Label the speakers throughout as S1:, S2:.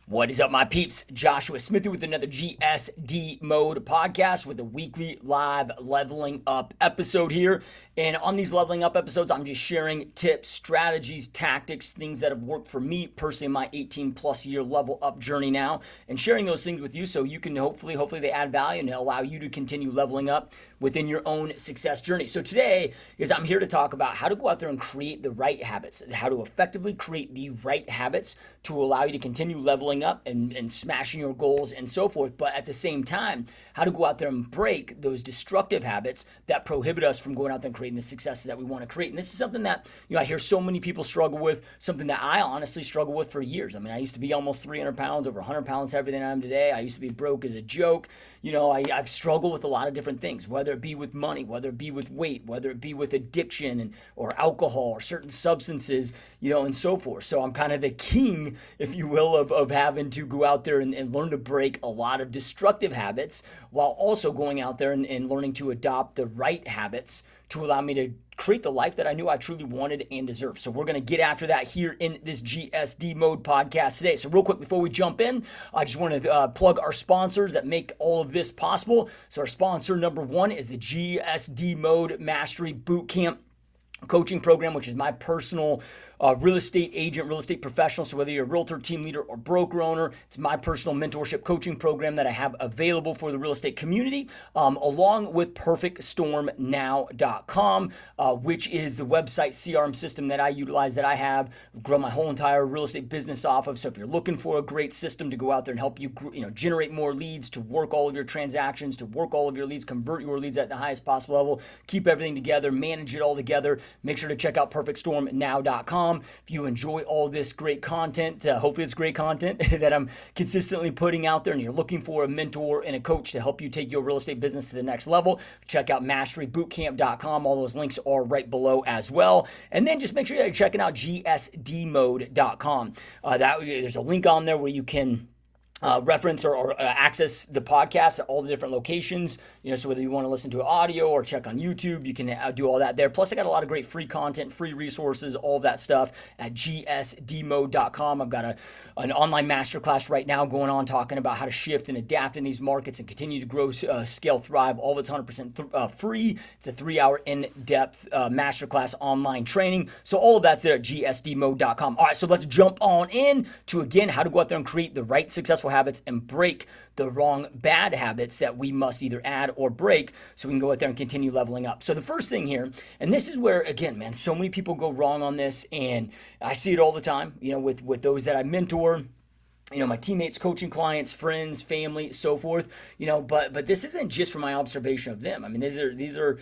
S1: What is up, my peeps? Joshua Smithy with another GSD Mode Podcast with a weekly live leveling up episode here. And on these leveling up episodes, I'm just sharing tips, strategies, tactics, things that have worked for me personally in my 18 plus year level up journey now, and sharing those things with you so you can hopefully they add value and allow you to continue leveling up within your own success journey. So today is I'm here to talk about how to go out there and create the right habits, how to effectively create the right habits to allow you to continue leveling up and smashing your goals and so forth. But at the same time, how to go out there and break those destructive habits that prohibit us from going out there and creating the successes that we want to create. And this is something that, I hear so many people struggle with, something that I honestly struggle with for years. I mean, I used to be almost 300 pounds, over 100 pounds heavier than I am today. I used to be broke as a joke. I've struggled with a lot of different things, whether it be with money, whether it be with weight, whether it be with addiction or alcohol or certain substances, and so forth. So I'm kind of the king, if you will, of having to go out there and learn to break a lot of destructive habits while also going out there and learning to adopt the right habits to allow me to create the life that I knew I truly wanted and deserved. So we're going to get after that here in this GSD Mode podcast today. So real quick, before we jump in, I just want to plug our sponsors that make all of this possible. So our sponsor number one is the GSD Mode Mastery Bootcamp coaching program, which is my personal real estate agent, real estate professional. So whether you're a realtor, team leader, or broker owner, it's my personal mentorship coaching program that I have available for the real estate community, along with perfectstormnow.com, which is the website CRM system that I utilize, that I have grown my whole entire real estate business off of. So if you're looking for a great system to go out there and help you, generate more leads, to work all of your transactions, to work all of your leads, convert your leads at the highest possible level, keep everything together, manage it all together, make sure to check out perfectstormnow.com. If you enjoy all this great content, hopefully it's great content that I'm consistently putting out there, and you're looking for a mentor and a coach to help you take your real estate business to the next level, check out masterybootcamp.com. All those links are right below as well. And then just make sure that you're checking out gsdmode.com. There's a link on there where you can reference or access the podcast at all the different locations, so whether you want to listen to audio or check on YouTube, you can do all that there. Plus, I got a lot of great free content, free resources, all of that stuff at gsdmode.com. I've got an online masterclass right now going on talking about how to shift and adapt in these markets and continue to grow, scale, thrive. All of it's 100% free. It's a 3-hour in-depth masterclass online training. So all of that's there at gsdmode.com. All right, so let's jump on in to, again, how to go out there and create the right successful habits and break the wrong bad habits that we must either add or break so we can go out there and continue leveling up. So the first thing here, and this is where, again, man, so many people go wrong on this, and I see it all the time, with those that I mentor, my teammates, coaching clients, friends, family, so forth, but this isn't just from my observation of them. I mean, these are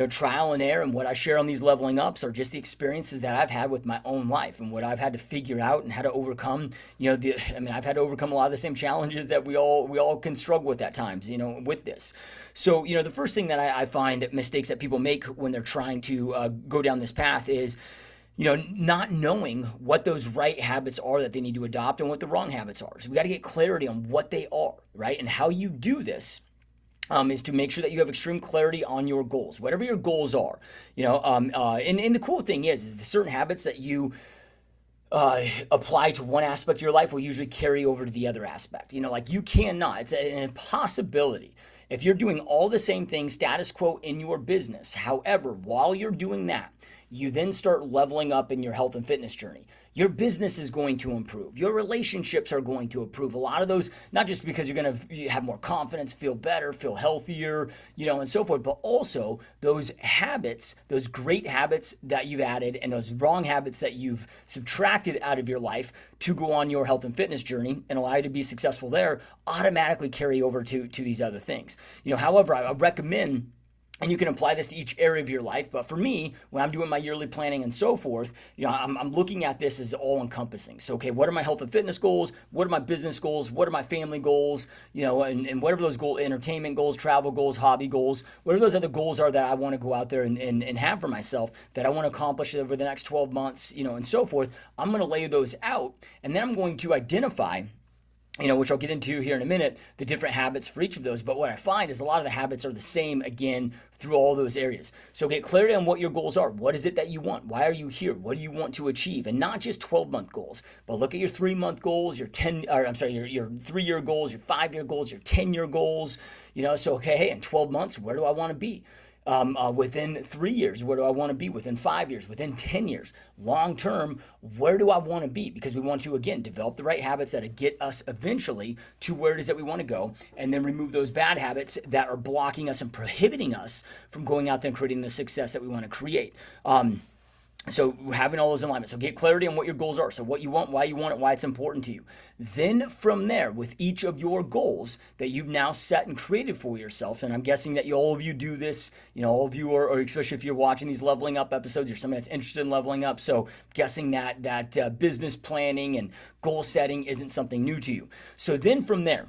S1: trial and error, and what I share on these leveling ups are just the experiences that I've had with my own life and what I've had to figure out and how to overcome, I've had to overcome a lot of the same challenges that we all can struggle with at times, with this. So, the first thing that I find mistakes that people make when they're trying to go down this path is, not knowing what those right habits are that they need to adopt and what the wrong habits are. So we got to get clarity on what they are, right? And how you do this is to make sure that you have extreme clarity on your goals, whatever your goals are, and the cool thing is the certain habits that you apply to one aspect of your life will usually carry over to the other aspect. Like you cannot, it's an impossibility. If you're doing all the same things, status quo in your business, however, while you're doing that, you then start leveling up in your health and fitness journey. Your business is going to improve. Your relationships are going to improve. A lot of those, not just because you're going to have more confidence, feel better, feel healthier, and so forth, but also those habits, those great habits that you've added and those wrong habits that you've subtracted out of your life to go on your health and fitness journey and allow you to be successful there automatically carry over to these other things. However, I recommend, and you can apply this to each area of your life, but for me, when I'm doing my yearly planning and so forth, I'm looking at this as all encompassing. So, okay, what are my health and fitness goals? What are my business goals? What are my family goals? And whatever those goals, entertainment goals, travel goals, hobby goals, whatever those other goals are that I want to go out there and have for myself that I want to accomplish over the next 12 months, and so forth, I'm going to lay those out, and then I'm going to identify which I'll get into here in a minute, the different habits for each of those. But what I find is a lot of the habits are the same, again, through all those areas. So get clarity on what your goals are. What is it that you want? Why are you here? What do you want to achieve? And not just 12-month goals, but look at your 3-month goals, your 3-year goals, your 5-year goals, your 10-year goals. So, okay, hey, in 12 months, where do I want to be? Within 3 years, where do I want to be? Within 5 years, within 10 years, long term, where do I want to be? Because we want to, again, develop the right habits that get us eventually to where it is that we want to go, and then remove those bad habits that are blocking us and prohibiting us from going out there and creating the success that we want to create. So having all those alignments. So get clarity on what your goals are. So what you want, why you want it, why it's important to you. Then from there, with each of your goals that you've now set and created for yourself, and I'm guessing that all of you do this, all of you are, or especially if you're watching these leveling up episodes, you're somebody that's interested in leveling up. So guessing that business planning and goal setting isn't something new to you. So then from there,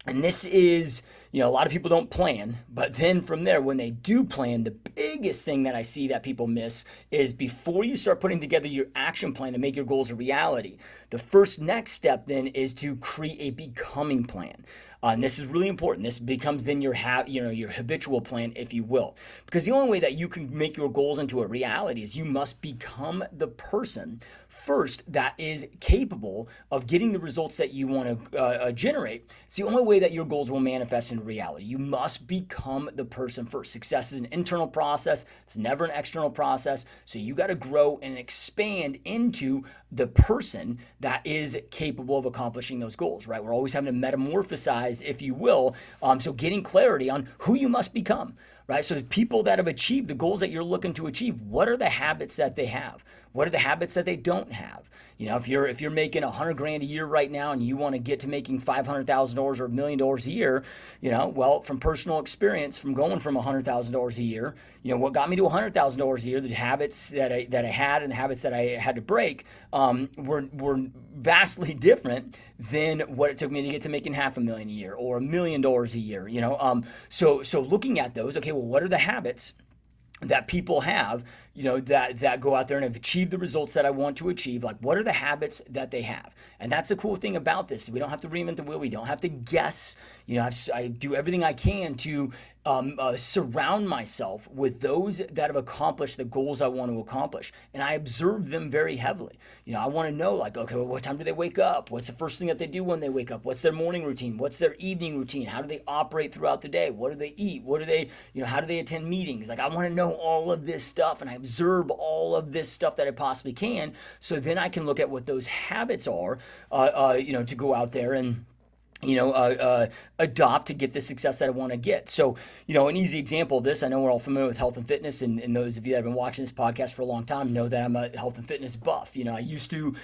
S1: and this is, a lot of people don't plan, but then from there, when they do plan, the biggest thing that I see that people miss is before you start putting together your action plan to make your goals a reality, the first next step then is to create a becoming plan. And this is really important. This becomes then your habitual plan, if you will. Because the only way that you can make your goals into a reality is you must become the person first that is capable of getting the results that you want to generate. It's the only way that your goals will manifest into reality. You must become the person first. Success is an internal process. It's never an external process. So you got to grow and expand into the person that is capable of accomplishing those goals, right? We're always having to metamorphosize, if you will. So getting clarity on who you must become, right? So the people that have achieved the goals that you're looking to achieve, what are the habits that they have? What are the habits that they don't have? If you're making $100,000 a year right now and you want to get to making $500,000 or $1 million a year, well, from personal experience, from going from $100,000 a year, what got me to $100,000 a year, the habits that I had and the habits that I had to break were vastly different than what it took me to get to making $500,000 a year or $1 million a year. So looking at those, okay, well, what are the habits that people have, that go out there and have achieved the results that I want to achieve? Like, what are the habits that they have? And that's the cool thing about this. We don't have to reinvent the wheel. We don't have to guess. I do everything I can to surround myself with those that have accomplished the goals I want to accomplish. And I observe them very heavily. I want to know, like, okay, well, what time do they wake up? What's the first thing that they do when they wake up? What's their morning routine? What's their evening routine? How do they operate throughout the day? What do they eat? What do they, how do they attend meetings? Like, I want to know all of this stuff, and I observe all of this stuff that I possibly can. So then I can look at what those habits are, to go out there and adopt to get the success that I want to get. So, an easy example of this, I know we're all familiar with health and fitness, and those of you that have been watching this podcast for a long time know that I'm a health and fitness buff. I used to,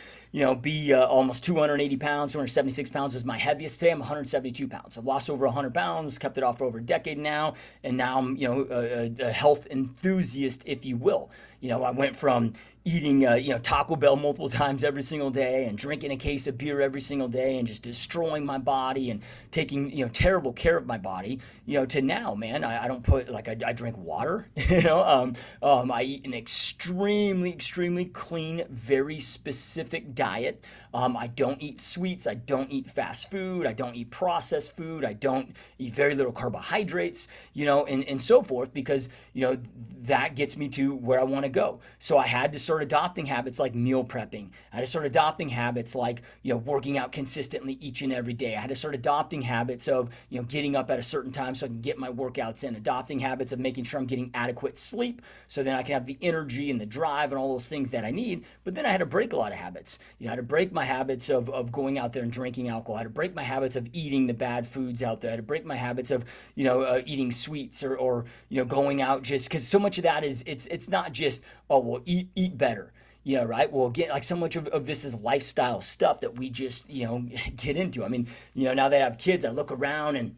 S1: be almost 280 pounds, 276 pounds was my heaviest. Today I'm 172 pounds. I've lost over 100 pounds, kept it off for over a decade now, and now I'm, a health enthusiast, if you will. I went from eating, Taco Bell multiple times every single day and drinking a case of beer every single day and just destroying my body and taking, terrible care of my body, to now, man, I don't put, like, I drink water, I eat an extremely, extremely clean, very specific diet. I don't eat sweets. I don't eat fast food. I don't eat processed food. I don't eat very little carbohydrates, and so forth, because, that gets me to where I want to go. So I had to start adopting habits like meal prepping. I had to start adopting habits like, working out consistently each and every day. I had to start adopting habits of, getting up at a certain time so I can get my workouts in, adopting habits of making sure I'm getting adequate sleep so then I can have the energy and the drive and all those things that I need. But then I had to break a lot of habits. I had to break my habits of going out there and drinking alcohol. I had to break my habits of eating the bad foods out there. I had to break my habits of, eating sweets or going out, just because so much of that is, it's not just, oh, well, eat better. Right? Well, again, like, so much of this is lifestyle stuff that we just, get into. I mean, now that I have kids, I look around and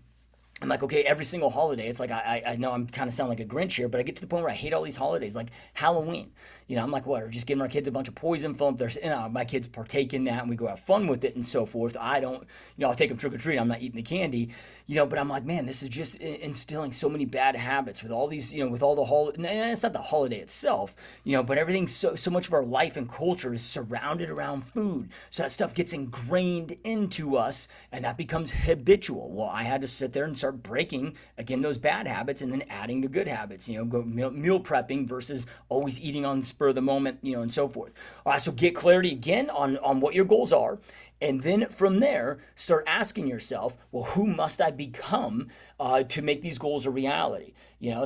S1: I'm like, okay, every single holiday, it's like, I know I'm kind of sound like a Grinch here, but I get to the point where I hate all these holidays, like Halloween. I'm like, what, we're just giving our kids a bunch of poison, fill up their, my kids partake in that and we go have fun with it and so forth. I don't, I'll take them trick or treat. I'm not eating the candy, but I'm like, man, this is just instilling so many bad habits with all these, with all the and it's not the holiday itself, but everything, so much of our life and culture is surrounded around food. So that stuff gets ingrained into us and that becomes habitual. Well, I had to sit there and start breaking, again, those bad habits and then adding the good habits, go meal prepping versus always eating on the spur of the moment, and so forth. All right, so get clarity again on what your goals are. And then from there, start asking yourself, well, who must I become to make these goals a reality?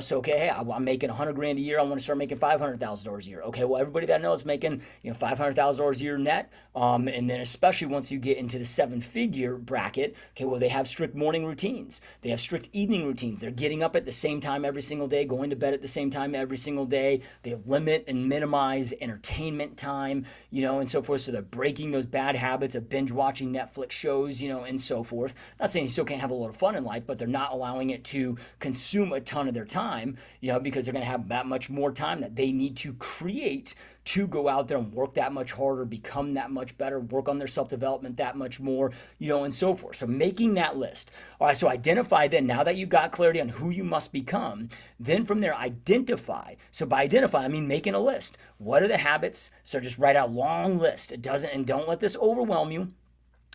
S1: So, okay, hey, I'm making $100,000 a year. I want to start making $500,000 a year. Okay, well, everybody that knows making, $500,000 a year net. And then especially once you get into the 7-figure bracket, okay, well, they have strict morning routines. They have strict evening routines. They're getting up at the same time every single day, going to bed at the same time every single day. They limit and minimize entertainment time, and so forth. So they're breaking those bad habits of binge watching Netflix shows, and so forth. Not saying you still can't have a lot of fun in life, but they're not allowing it to consume a ton of their time, because they're going to have that much more time that they need to create to go out there and work that much harder, become that much better, work on their self-development that much more, and so forth. So making that list. All right, so identify then, now that you got clarity on who you must become, then from there identify. So by identify, I mean making a list. What are the habits? So just write out a long list. And don't let this overwhelm you.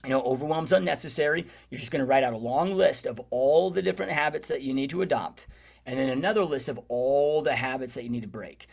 S1: Overwhelm's unnecessary. You're just going to write out a long list of all the different habits that you need to adopt. And then another list of all the habits that you need to break.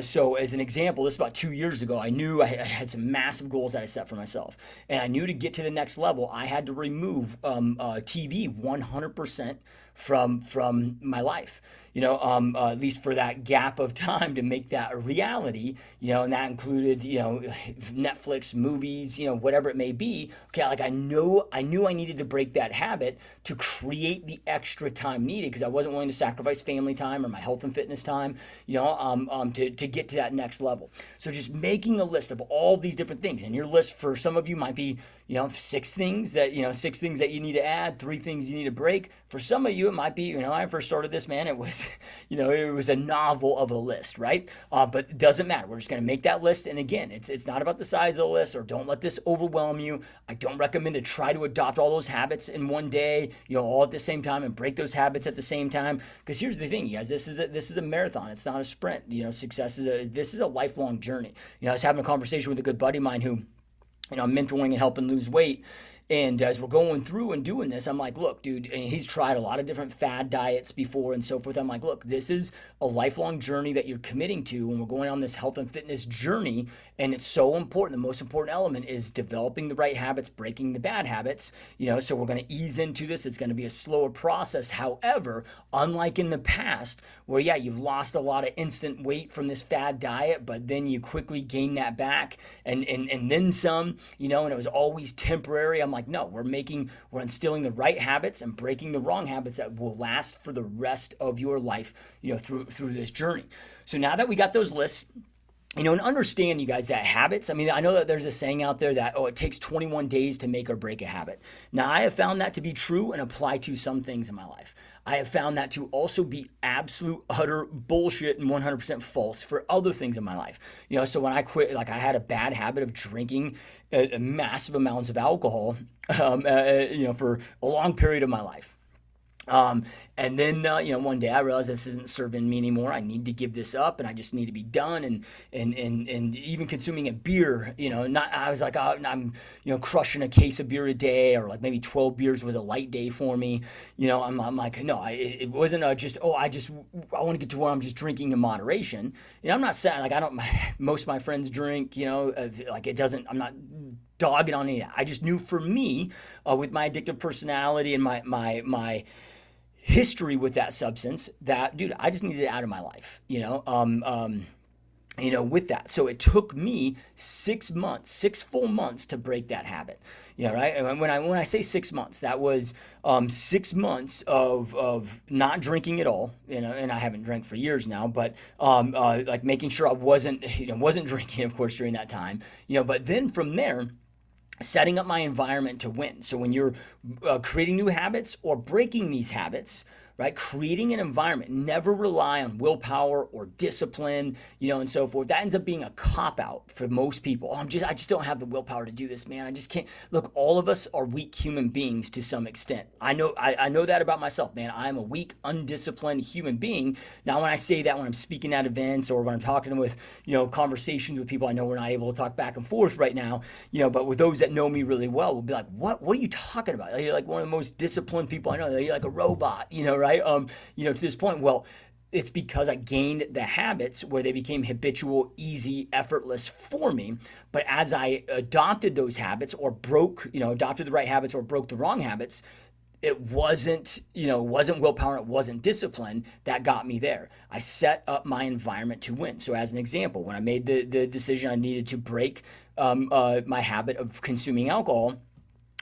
S1: So as an example, this is about 2 years ago, I knew I had some massive goals that I set for myself. And I knew to get to the next level, I had to remove TV 100% from my life. At least for that gap of time to make that a reality, and that included, Netflix, movies, whatever it may be. Okay, like I knew I needed to break that habit to create the extra time needed because I wasn't willing to sacrifice family time or my health and fitness time, to get to that next level. So just making a list of all these different things, and your list for some of you might be, 6 things that you need to add, 3 things you need to break. For some of you, it might be, when I first started this, man, it was, it was a novel of a list, right? But it doesn't matter. We're just going to make that list. And again, it's not about the size of the list, or don't let this overwhelm you. I don't recommend to try to adopt all those habits in one day, all at the same time, and break those habits at the same time. Because here's the thing, you guys, this is a marathon. It's not a sprint. Success this is a lifelong journey. I was having a conversation with a good buddy of mine who, I'm mentoring and helping lose weight. And as we're going through and doing this, I'm like, look, dude, and he's tried a lot of different fad diets before and so forth. I'm like, look, this is a lifelong journey that you're committing to, and we're going on this health and fitness journey, and it's so important. The most important element is developing the right habits, breaking the bad habits, so we're going to ease into this. It's going to be a slower process. However, unlike in the past where, yeah, you've lost a lot of instant weight from this fad diet, but then you quickly gain that back and then some, and it was always temporary. I'm like, no, we're instilling the right habits and breaking the wrong habits that will last for the rest of your life, through this journey. So now that we got those lists, and understand, you guys, that habits, I know that there's a saying out there that, it takes 21 days to make or break a habit. Now, I have found that to be true and apply to some things in my life. I have found that to also be absolute, utter bullshit and 100% false for other things in my life. So when I quit, like I had a bad habit of drinking massive amounts of alcohol, for a long period of my life. And then, one day I realized this isn't serving me anymore. I need to give this up, and I just need to be done. And even consuming a beer, I was like, I'm crushing a case of beer a day, or like maybe 12 beers was a light day for me. I'm like, no, it wasn't I want to get to where I'm just drinking in moderation. I'm not saying like, most of my friends drink, like I'm not dogging on any of that. I just knew for me, with my addictive personality and my history with that substance, that, dude, I just needed it out of my life, with that. So it took me 6 full months to break that habit. Right. And when I say 6 months, that was 6 months of not drinking at all. And I haven't drank for years now, but like making sure I wasn't drinking, of course, during that time. But then from there, setting up my environment to win. So when you're creating new habits or breaking these habits, right? Creating an environment, never rely on willpower or discipline, and so forth. That ends up being a cop-out for most people. I just don't have the willpower to do this, man. I just can't. Look, all of us are weak human beings to some extent. I know that about myself, man. I'm a weak, undisciplined human being. Now, when I say that, when I'm speaking at events or when I'm talking with, conversations with people, I know we're not able to talk back and forth right now, but with those that know me really well, will be like, what are you talking about? You're like one of the most disciplined people I know. You're like a robot, right? To this point, well, it's because I gained the habits where they became habitual, easy, effortless for me. But as I adopted those habits or adopted the right habits or broke the wrong habits, it wasn't willpower, it wasn't discipline that got me there. I set up my environment to win. So as an example, when I made the decision I needed to break my habit of consuming alcohol,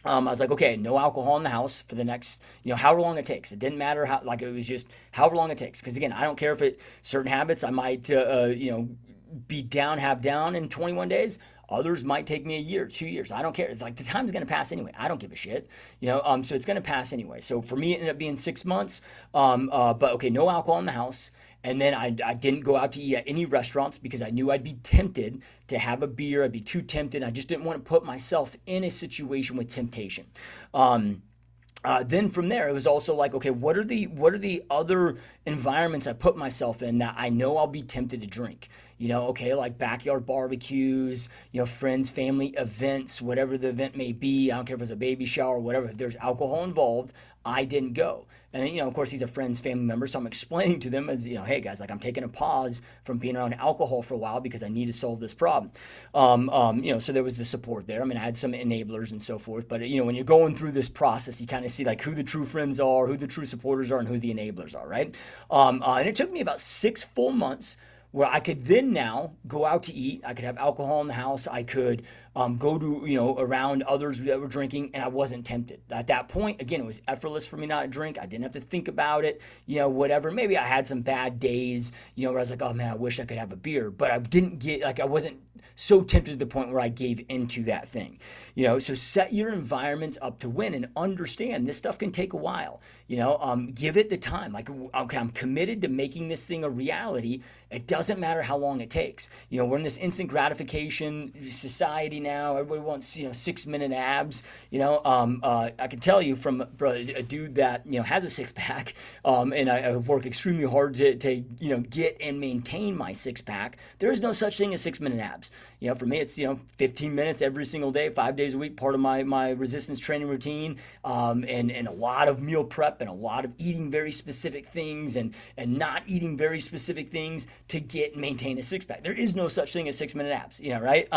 S1: I was like, okay, no alcohol in the house for the next, however long it takes. It didn't matter how, it was just however long it takes. Because again, I don't care if certain habits I might, have down in 21 days. Others might take me a year, 2 years. I don't care. It's like the time's going to pass anyway. I don't give a shit, so it's going to pass anyway. So for me, it ended up being 6 months. But okay, no alcohol in the house. And then I didn't go out to eat at any restaurants because I knew I'd be tempted to have a beer. I'd be too tempted. I just didn't want to put myself in a situation with temptation. Then from there, it was also like, okay, what are the other environments I put myself in that I know I'll be tempted to drink? Okay, like backyard barbecues, friends, family events, whatever the event may be. I don't care if it's a baby shower or whatever. If there's alcohol involved, I didn't go. And, of course, these are friends, family members. So I'm explaining to them as, hey, guys, like I'm taking a pause from being around alcohol for a while because I need to solve this problem. So there was the support there. I mean, I had some enablers and so forth. But, when you're going through this process, you kind of see like who the true friends are, who the true supporters are, and who the enablers are, right? And it took me about 6 full months where I could then now go out to eat. I could have alcohol in the house. I could go to, around others that were drinking, and I wasn't tempted. At that point, again, it was effortless for me not to drink. I didn't have to think about it, whatever. Maybe I had some bad days, where I was like, oh man, I wish I could have a beer. But I didn't I wasn't so tempted to the point where I gave into that thing. So set your environments up to win and understand this stuff can take a while. Give it the time. Like, okay, I'm committed to making this thing a reality. It doesn't matter how long it takes. We're in this instant gratification society now. Everybody wants, 6-minute abs. I can tell you from a dude that, has a six-pack, and I work extremely hard to get and maintain my six-pack. There is no such thing as 6-minute abs. For me, it's, 15 minutes every single day, 5 days a week, part of my resistance training routine, and a lot of meal prep and a lot of eating very specific things and not eating very specific things to get and maintain a six-pack. There is no such thing as 6-minute abs, right?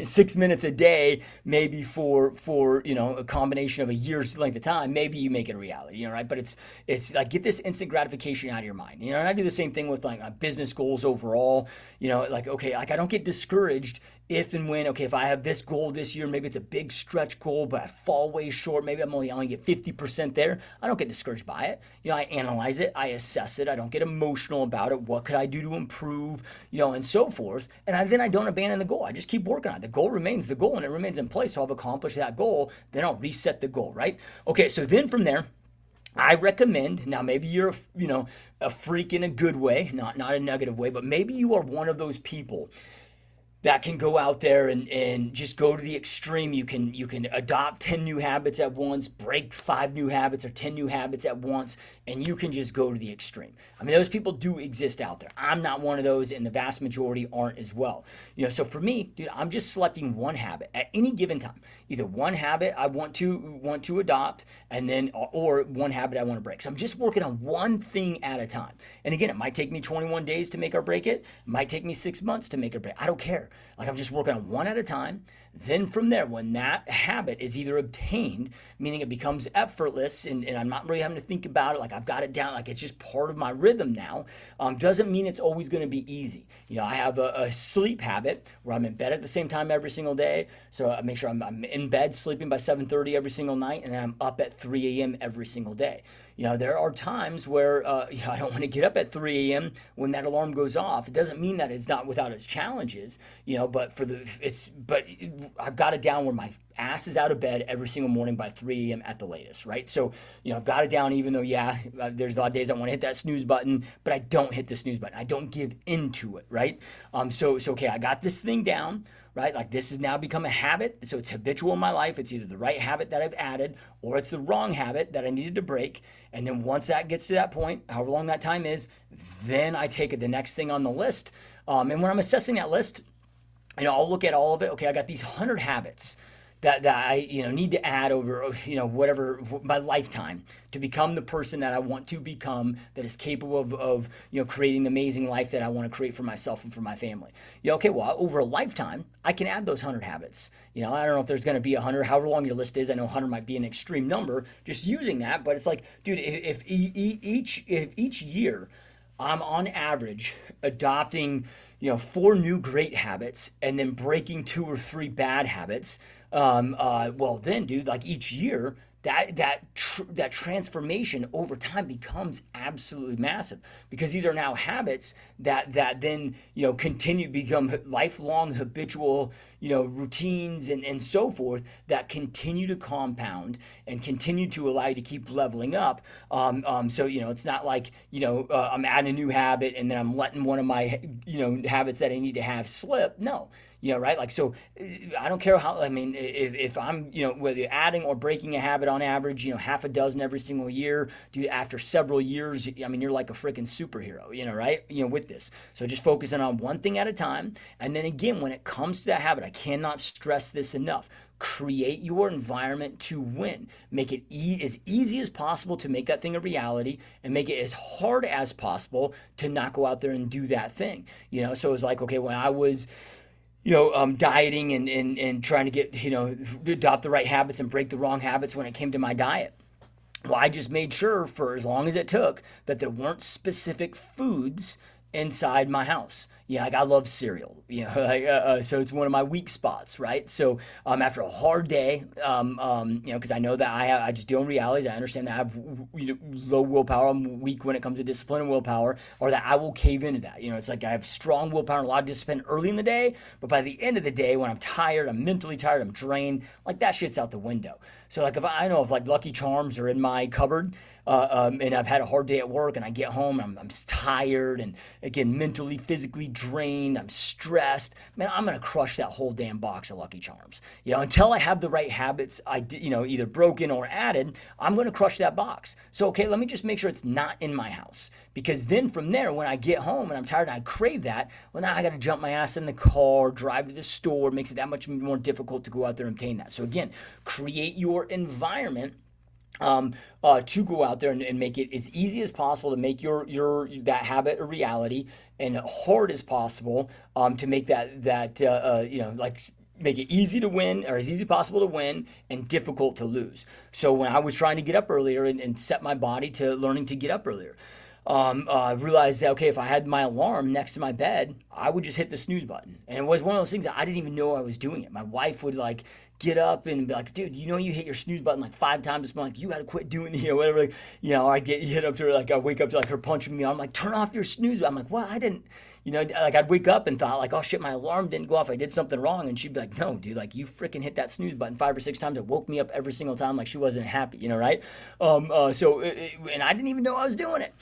S1: 6 minutes a day, maybe for a combination of a year's length of time, maybe you make it a reality, right? But it's like, get this instant gratification out of your mind, and I do the same thing with like business goals overall, okay, like I don't get discouraged if and when, okay, if I have this goal this year, maybe it's a big stretch goal, but I fall way short, maybe I'm only get 50% there. I don't get discouraged by it. I analyze it, I assess it, I don't get emotional about it. What could I do to improve, and so forth. And then I don't abandon the goal. I just keep working on it. The goal remains the goal and it remains in place. So I've accomplished that goal. Then I'll reset the goal, right? Okay, so then from there, I recommend, now maybe you're a freak in a good way, not a negative way, but maybe you are one of those people that can go out there and just go to the extreme. You can adopt 10 new habits at once, break 5 new habits or 10 new habits at once, and you can just go to the extreme. I mean, those people do exist out there. I'm not one of those, and the vast majority aren't as well. So for me, dude, I'm just selecting one habit at any given time. Either one habit I want to adopt, and then or one habit I want to break. So I'm just working on one thing at a time. And again, it might take me 21 days to make or break it. It might take me 6 months to make or break. I don't care. Like, I'm just working on one at a time. Then from there, when that habit is either obtained, meaning it becomes effortless and I'm not really having to think about it, like I've got it down, like it's just part of my rhythm now, doesn't mean it's always going to be easy. I have a sleep habit where I'm in bed at the same time every single day. So I make sure I'm in bed sleeping by 7:30 every single night, and then I'm up at 3 a.m. every single day. There are times where I don't want to get up at 3 a.m. when that alarm goes off. It doesn't mean that it's not without its challenges, but I've got it down where my ass is out of bed every single morning by 3 a.m. at the latest, right? So, I've got it down, even though, there's a lot of days I want to hit that snooze button, but I don't hit the snooze button. I don't give into it, right? So okay, I got this thing down, right? Like, this has now become a habit. So it's habitual in my life. It's either the right habit that I've added or it's the wrong habit that I needed to break. And then once that gets to that point, however long that time is, then I take it the next thing on the list. And when I'm assessing that list, I'll look at all of it. Okay, I got these 100 habits that I need to add over whatever my lifetime to become the person that I want to become, that is capable of creating the amazing life that I want to create for myself and for my family. Okay, well, over a lifetime, I can add those 100 habits. I don't know if there's going to be 100, however long your list is. I know 100 might be an extreme number, just using that, but it's like, dude, if each year I'm on average adopting 4 new great habits and then breaking 2 or 3 bad habits, well then, dude, like, each year that transformation over time becomes absolutely massive, because these are now habits that then continue to become lifelong habitual routines and so forth, that continue to compound and continue to allow you to keep leveling up. So it's not like I'm adding a new habit and then I'm letting one of my habits that I need to have slip. No. Right? Like, so I don't care how, if I'm, whether you're adding or breaking a habit on average, half a dozen every single year, dude, after several years, you're like a freaking superhero, right? With this. So just focusing on one thing at a time. And then again, when it comes to that habit, I cannot stress this enough. Create your environment to win. Make it as easy as possible to make that thing a reality, and make it as hard as possible to not go out there and do that thing. So it's like, okay, when I was dieting and trying to get, adopt the right habits and break the wrong habits when it came to my diet. Well, I just made sure, for as long as it took, that there weren't specific foods inside my house. Like, I love cereal, so it's one of my weak spots, right? So after a hard day, because I know that I just deal in realities. I understand that I have low willpower. I'm weak when it comes to discipline and willpower, or that I will cave into that. It's like I have strong willpower and a lot of discipline early in the day, but by the end of the day, when I'm tired, I'm mentally tired, I'm drained, like, that shit's out the window. So like, if I know if like Lucky Charms are in my cupboard, and I've had a hard day at work and I get home and I'm tired and, again, mentally, physically drained, I'm stressed, man, I'm going to crush that whole damn box of Lucky Charms. Until I have the right habits, either broken or added, I'm going to crush that box. So, okay, let me just make sure it's not in my house, because then from there, when I get home and I'm tired and I crave that, well, now I got to jump my ass in the car, drive to the store. It makes it that much more difficult to go out there and obtain that. So again, create your environment to go out there and make it as easy as possible to make your that habit a reality, and hard as possible to make make it easy to win, or as easy as possible to win, and difficult to lose. So when I was trying to get up earlier and set my body to learning to get up earlier, I realized that, okay, if I had my alarm next to my bed, I would just hit the snooze button. And it was one of those things that I didn't even know I was doing it. My wife would like get up and be like, dude, you hit your snooze button like 5 times. I'm like, you got to quit doing whatever. Or I get hit up to her, like I wake up to like her punching me. I'm like, turn off your snooze button. I'm like, well, I didn't. Like I'd wake up and thought like, oh shit, my alarm didn't go off. I did something wrong. And she'd be like, no, dude, like you freaking hit that snooze button 5 or 6 times. It woke me up every single time. Like she wasn't happy, right? And I didn't even know I was doing it,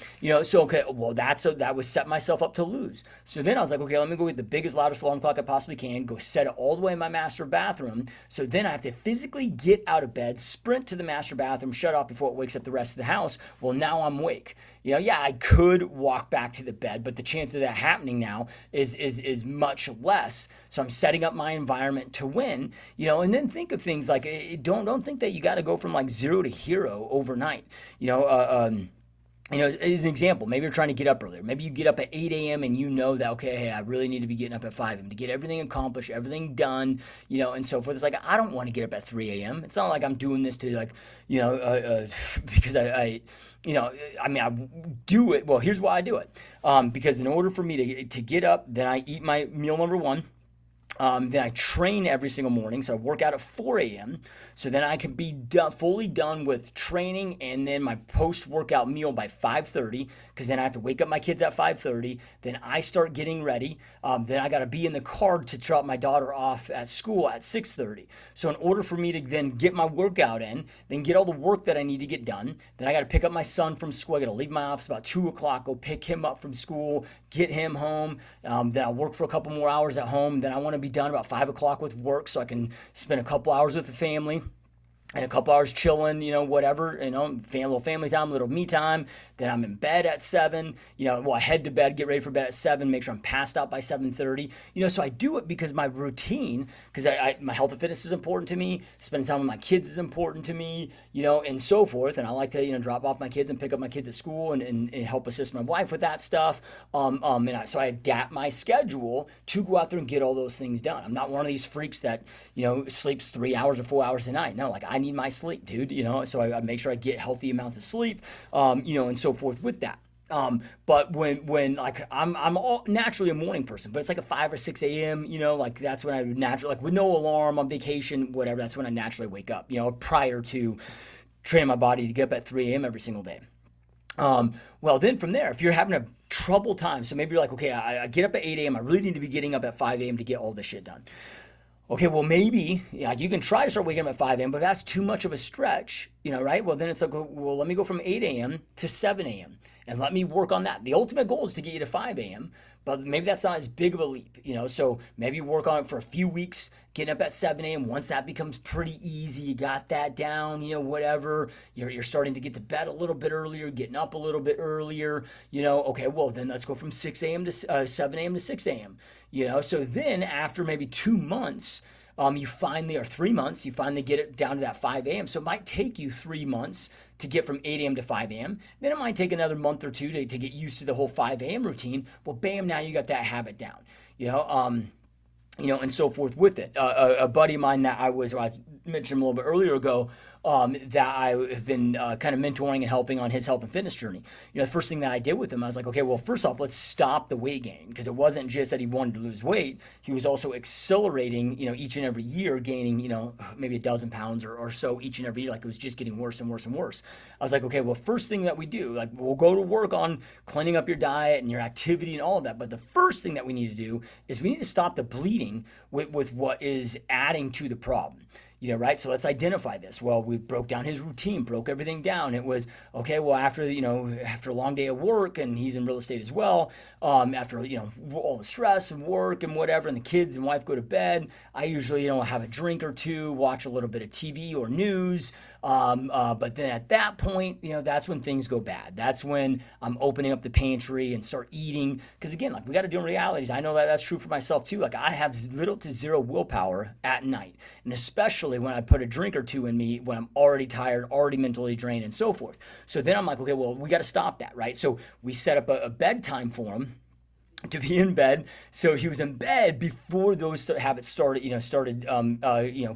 S1: so, okay, well, that was set myself up to lose. So then I was like, okay, let me go get the biggest, loudest alarm clock I possibly can, go set it all the way in my master bathroom. So then I have to physically get out of bed, sprint to the master bathroom, shut off before it wakes up the rest of the house. Well, now I'm awake. I could walk back to the bed, but the chance of that happening now is much less. So I'm setting up my environment to win, and then think of things like, don't think that you got to go from like 0 to hero overnight. As an example, maybe you're trying to get up earlier. Maybe you get up at 8 a.m. and you know that, okay, hey, I really need to be getting up at 5 a.m. to get everything accomplished, everything done, and so forth. It's like, I don't want to get up at 3 a.m. It's not like I'm doing this to like, because I do it. Well, here's why I do it. Because in order for me to get up, then I eat my meal number 1. Then I train every single morning, so I work out at 4 a.m. So then I can be fully done with training and then my post-workout meal by 5:30, because then I have to wake up my kids at 5:30. Then I start getting ready. Then I got to be in the car to drop my daughter off at school at 6:30. So in order for me to then get my workout in, then get all the work that I need to get done, then I got to pick up my son from school. I got to leave my office about 2 o'clock, go pick him up from school, get him home. Then I'll work for a couple more hours at home. Then I want to be done about 5 o'clock with work so I can spend a couple hours with the family and a couple hours chilling, whatever, little family time, little me time. Then I'm in bed at 7, I head to bed, get ready for bed at 7, make sure I'm passed out by 7:30. So I do it because my routine, because my health and fitness is important to me, spending time with my kids is important to me, and so forth. And I like to, drop off my kids and pick up my kids at school and help assist my wife with that stuff. So I adapt my schedule to go out there and get all those things done. I'm not one of these freaks that, sleeps 3 hours or 4 hours a night. No, I need my sleep, dude, so I make sure I get healthy amounts of sleep, and so forth with that. But when I'm naturally a morning person, but it's like a 5 or 6 a.m., that's when I would naturally, with no alarm, on vacation, whatever, that's when I naturally wake up, prior to training my body to get up at 3 a.m. every single day. Well, then from there, if you're having a trouble time, so maybe you're like, okay, I get up at 8 a.m., I really need to be getting up at 5 a.m. to get all this shit done. Okay, well, maybe you can try to start waking up at 5 a.m., but that's too much of a stretch, right? Well, then it's like, well, let me go from 8 a.m. to 7 a.m. and let me work on that. The ultimate goal is to get you to 5 a.m., but maybe that's not as big of a leap, so maybe work on it for a few weeks, getting up at 7 a.m. Once that becomes pretty easy, you got that down, whatever, you're starting to get to bed a little bit earlier, getting up a little bit earlier, okay, well, then let's go from 6 a.m. to 7 a.m. to 6 a.m., so then after maybe 2 months, you finally, or 3 months, you finally get it down to that 5 a.m. So it might take you 3 months to get from 8 a.m. to 5 a.m. Then it might take another month or two to get used to the whole 5 a.m. routine. Well, bam, now you got that habit down, and so forth with it. A buddy of mine that I mentioned a little bit earlier ago, that I have been kind of mentoring and helping on his health and fitness journey. The first thing that I did with him, I was like, okay, well, first off, let's stop the weight gain, because it wasn't just that he wanted to lose weight. He was also accelerating, each and every year, gaining, maybe a dozen pounds or so each and every year. Like, it was just getting worse and worse and worse. I was like, okay, well, first thing that we do, we'll go to work on cleaning up your diet and your activity and all of that. But the first thing that we need to do is we need to stop the bleeding with what is adding to the problem. Right? So let's identify this. Well, we broke down his routine, broke everything down. It was, okay, well, after a long day of work, and he's in real estate as well, after, all the stress and work and whatever, and the kids and wife go to bed, I usually, have a drink or two, watch a little bit of TV or news. But then at that point, that's when things go bad. That's when I'm opening up the pantry and start eating. Because again, we got to do realities. I know that that's true for myself too. I have little to zero willpower at night. And especially when I put a drink or two in me, when I'm already tired, already mentally drained, and so forth. So then I'm like, okay, well, we got to stop that, right? So we set up a bedtime for him to be in bed. So he was in bed before those habits started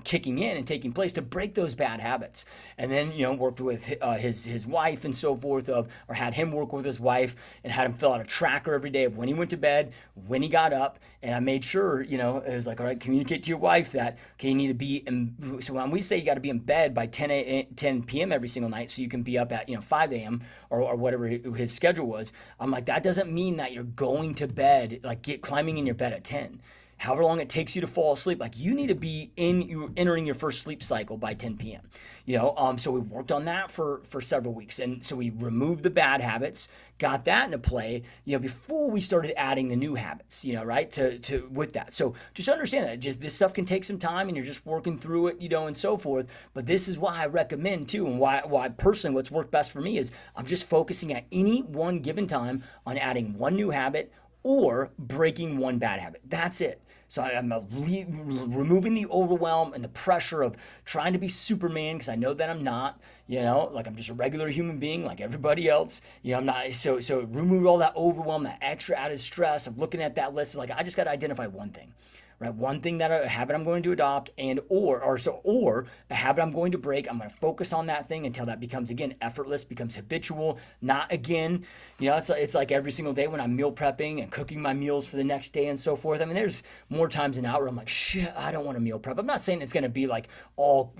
S1: kicking in and taking place, to break those bad habits. And then, worked with his wife and so forth, or had him work with his wife and had him fill out a tracker every day of when he went to bed, when he got up. And I made sure, it was like, all right, communicate to your wife that, okay, you need to be in. So when we say you got to be in bed by 10 p.m. every single night, so you can be up at, 5 a.m. or whatever his schedule was, I'm like, that doesn't mean that you're going to bed, climbing in your bed at 10. However long it takes you to fall asleep, you need to be entering your first sleep cycle by 10 p.m. So we worked on that for several weeks. And so we removed the bad habits, got that into play, before we started adding the new habits, right, to with that. So just understand that this stuff can take some time, and you're just working through it, and so forth. But this is why I recommend too, and why personally what's worked best for me is I'm just focusing at any one given time on adding one new habit or breaking one bad habit. That's it. So I'm removing the overwhelm and the pressure of trying to be Superman, because I know that I'm not, I'm just a regular human being like everybody else. I'm not, so remove all that overwhelm, that extra added stress of looking at that list. I just got to identify one thing. right? One thing that a habit I'm going to adopt or a habit I'm going to break. I'm going to focus on that thing until that becomes, again, effortless, becomes habitual, not again, it's like every single day when I'm meal prepping and cooking my meals for the next day and so forth. I mean, there's more times than not where I'm like, shit, I don't want to meal prep. I'm not saying it's going to be like all,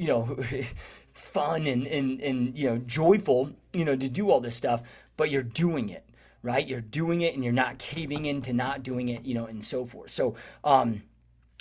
S1: fun and joyful, to do all this stuff, but you're doing it, right? You're doing it and you're not caving into not doing it, and so forth. So,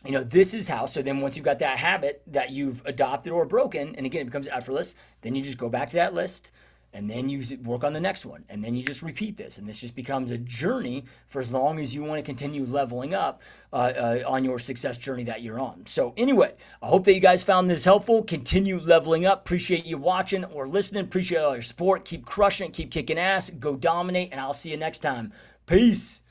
S1: this is how. So then once you've got that habit that you've adopted or broken, and again, it becomes effortless, then you just go back to that list and then you work on the next one. And then you just repeat this. And this just becomes a journey for as long as you want to continue leveling up on your success journey that you're on. So anyway, I hope that you guys found this helpful. Continue leveling up. Appreciate you watching or listening. Appreciate all your support. Keep crushing it. Keep kicking ass. Go dominate. And I'll see you next time. Peace.